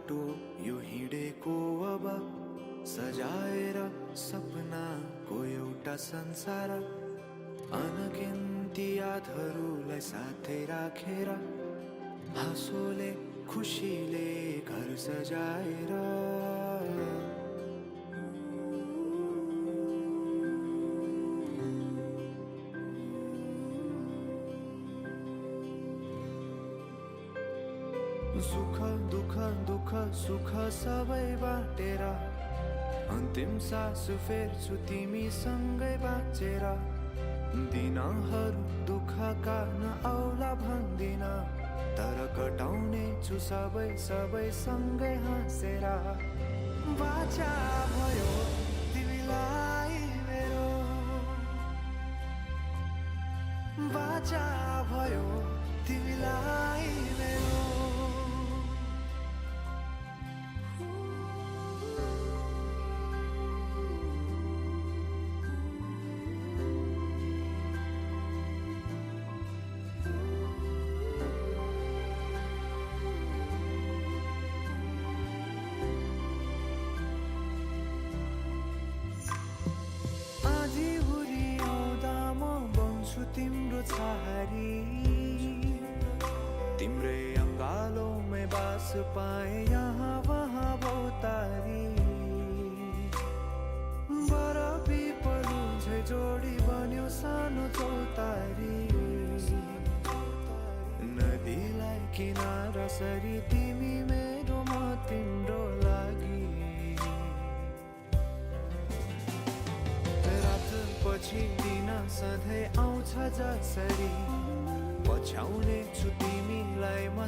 बाटो यो हिँडेको अब सजाएर सपनाको एउटा संसार अनगिन्ती यादहरूलाई साथै राखेर हाँसोले खुसीले घर सजाएर सुख दुख दुख सुख सबै बाटेर अन्तिम सास फेर्छु तिमीसँगै बाँचेर दिनहरू दुःखका नआउला भन्दिन तर कटाउने छु सबै सबै सँगै हाँसेर बाचा भयो तिमीलाई मेरो बाचा भयो तिमीलाई मेरो तिम्रो छहारी तिम्रै अङ्गालोमै बास पाए यहाँ वहाँ बहुतारी बरफी पलु झै जोडी बन्यो सानो चौतारी नदीलाई किनारा सरी तिमी मेरो म तिम्रो लागि रात पछि दिन सधैँ आउँछ जसरी पछ्याउने छु तिमीलाई म